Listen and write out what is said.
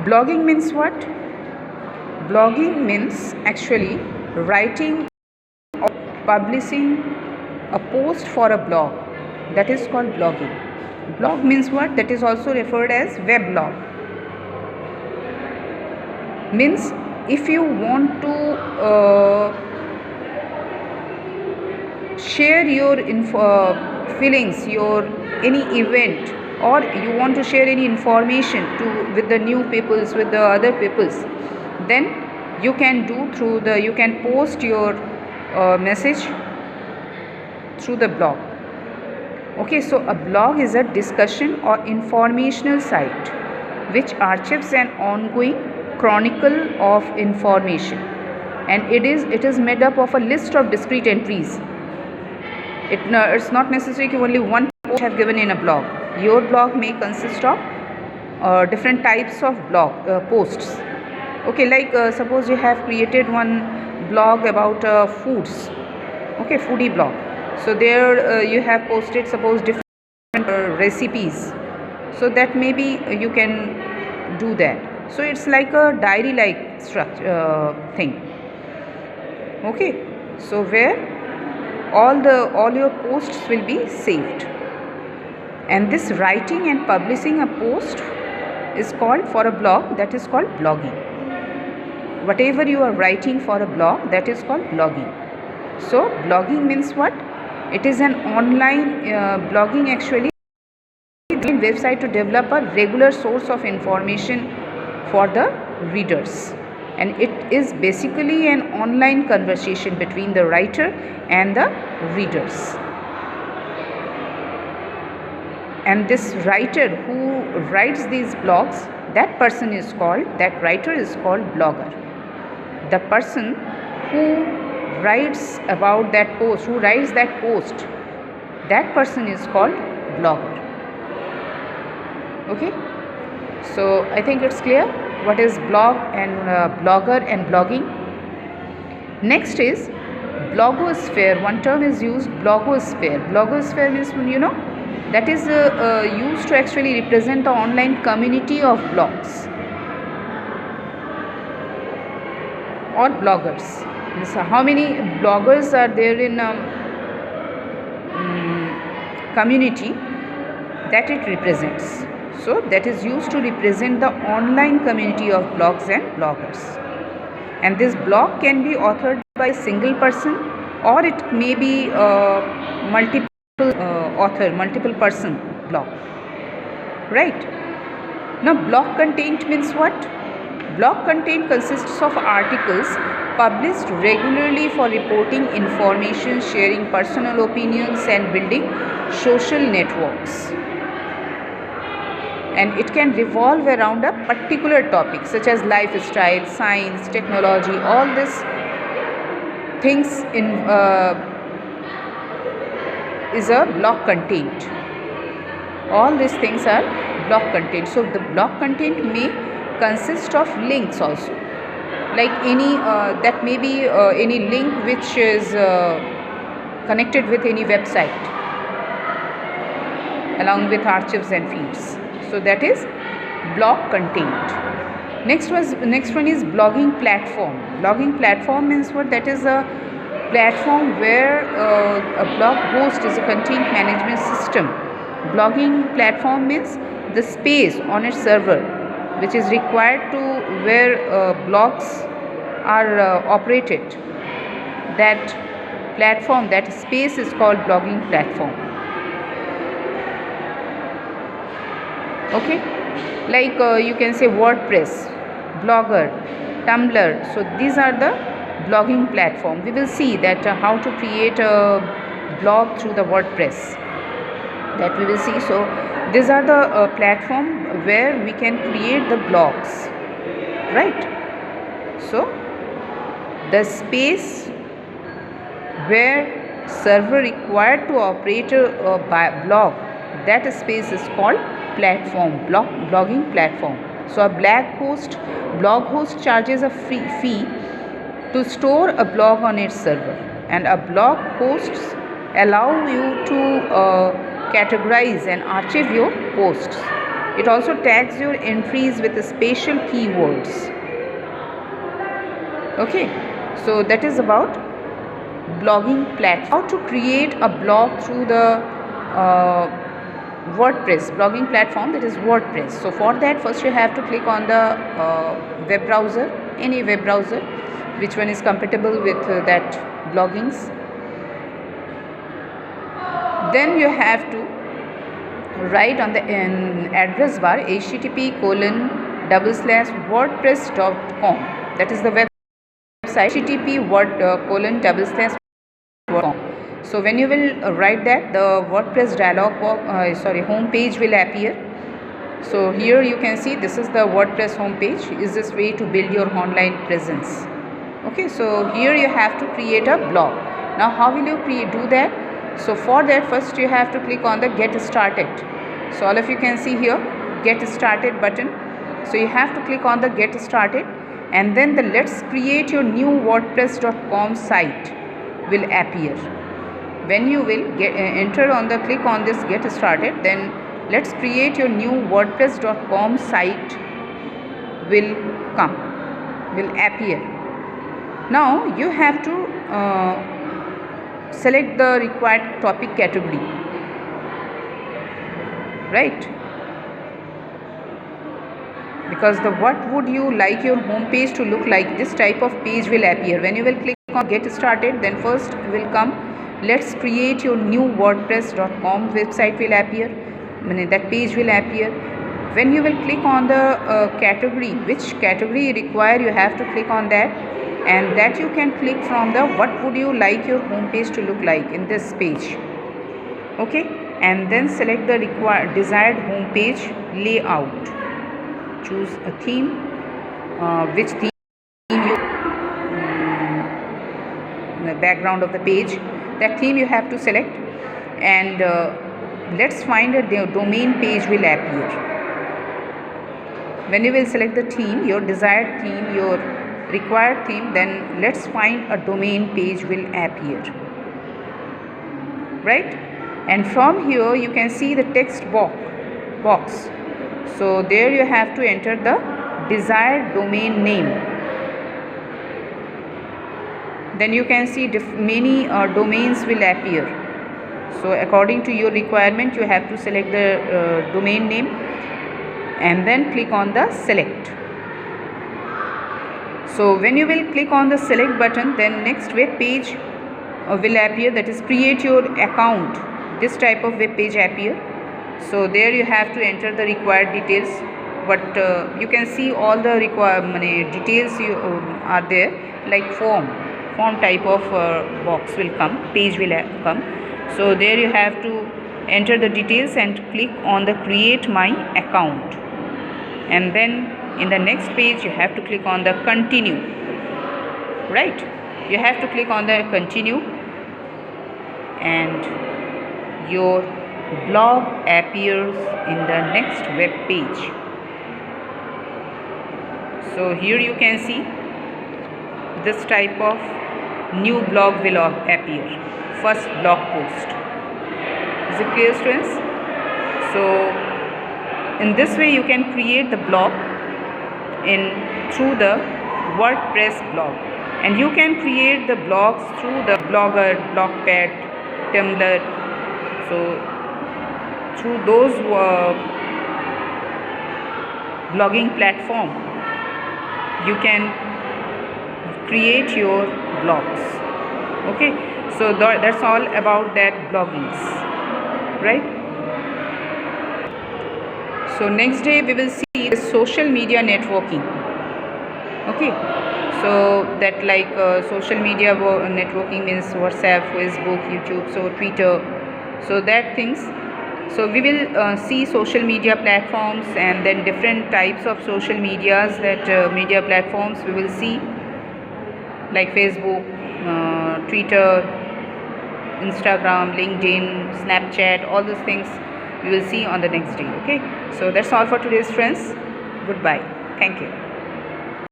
Blogging means what? Blogging means actually writing or publishing a post for a blog. That is called blogging. Blog means what? That is also referred as weblog. Means if you want to share your feelings, your any event, or you want to share any information with the new peoples, with the other peoples, then you can you can post your message through the blog. Okay, so a blog is a discussion or informational site which archives an ongoing chronicle of information, and it is made up of a list of discrete entries. It's not necessary that only one post have given in a blog. Your blog may consist of different types of blog posts. Okay, like suppose you have created one blog about foods. Okay, foodie blog. So there you have posted suppose different recipes. So that maybe you can do that. So it's like a diary like structure thing. Okay, so where all your posts will be saved, and this writing and publishing a post is called, for a blog, that is called blogging. Whatever you are writing for a blog, that is called blogging. So blogging means what? It is an online blogging actually website to develop a regular source of information for the readers, and it is basically an online conversation between the writer and the readers. And this writer who writes these blogs, that writer is called blogger. The person who writes about that post, who writes that post, that person is called blogger. Okay, so I think it's clear what is blog and blogger and blogging. Next is blogosphere. One term is used, blogosphere. Blogosphere means, that is used to actually represent the online community of blogs or bloggers. So how many bloggers are there in community that it represents? So that is used to represent the online community of blogs and bloggers. And this blog can be authored by a single person, or it may be multiple multiple person blog. Right? Now blog content means what? Blog content consists of articles published regularly for reporting information, sharing personal opinions, and building social networks. And it can revolve around a particular topic such as lifestyle, science, technology. All these things is a blog content. All these things are blog content. So the blog content may consist of links also, like any that may be any link which is connected with any website along with archives and feeds. So that is blog content. Next one is blogging platform. Blogging platform means what? That is a platform where a blog host is a content management system. Blogging platform means the space on its server which is required to where blogs are operated. That platform, that space is called blogging platform. Okay, like you can say WordPress, Blogger, Tumblr. So these are the blogging platform. We will see that how to create a blog through the WordPress, that we will see. So these are the platform where we can create the blogs, right? So the space where server required to operate a blog, that space is called platform, blogging platform. So a blog host charges a fee to store a blog on its server, and a blog hosts allow you to categorize and archive your posts. It also tags your entries with special keywords. Okay, so that is about blogging platform. How to create a blog through the WordPress blogging platform, that is WordPress. So for that, first you have to click on the web browser, any web browser, which one is compatible with that bloggings. Then you have to write on the address bar http://wordpress.com. That is the website, http://wordpress.com. So when you will write that, the WordPress dialog box, home page will appear. So here you can see this is the WordPress home page. Is this way to build your online presence. Okay, so here you have to create a blog. Now how will you do that? So for that, first you have to click on the get started. So all of you can see here get started button. So you have to click on the get started, and then the let's create your new wordpress.com site will appear. When you will enter on the click on this get started, then let's create your new wordpress.com site will appear. Now you have to select the required topic category, right? Because the what would you like your home page to look like, this type of page will appear. When you will click on get started, then first will come let's create your new wordpress.com website will appear. That page will appear. When you will click on the category, which category you require, you have to click on that, and that you can click from the what would you like your home page to look like in this page. Okay, and then select the desired home page layout. Choose a theme, which theme you the background of the page, that theme you have to select, and let's find a domain page will appear. When you will select the theme, your desired theme, your required theme, then let's find a domain page will appear, right? And from here you can see the text box. So there you have to enter the desired domain name. Then you can see many domains will appear. So according to your requirement, you have to select the domain name and then click on the select. So when you will click on the select button, then next web page will appear, that is create your account. This type of web page appear. So there you have to enter the required details, but you can see all the details are there, like form type of box will come, page will come. So there you have to enter the details and click on the create my account, and then in the next page you have to click on the continue, right? You have to click on the continue, and your blog appears in the next web page. So here you can see this type of new blog will appear, first blog post. Is it clear, students? So in this way you can create the blog through the WordPress blog, and you can create the blogs through the Blogger, Blogpad, Tumblr. So through those blogging platform you can create your blogs. Okay, so that's all about that bloggings, right? So next day we will see the social media networking. Okay, so that like social media networking means WhatsApp, Facebook, YouTube, so Twitter, so that things. So we will see social media platforms, and then different types of social medias, that media platforms we will see, like Facebook, Twitter, Instagram, LinkedIn, Snapchat, all those things we will see on the next day. Okay, so that's all for today's friends. Goodbye. Thank you.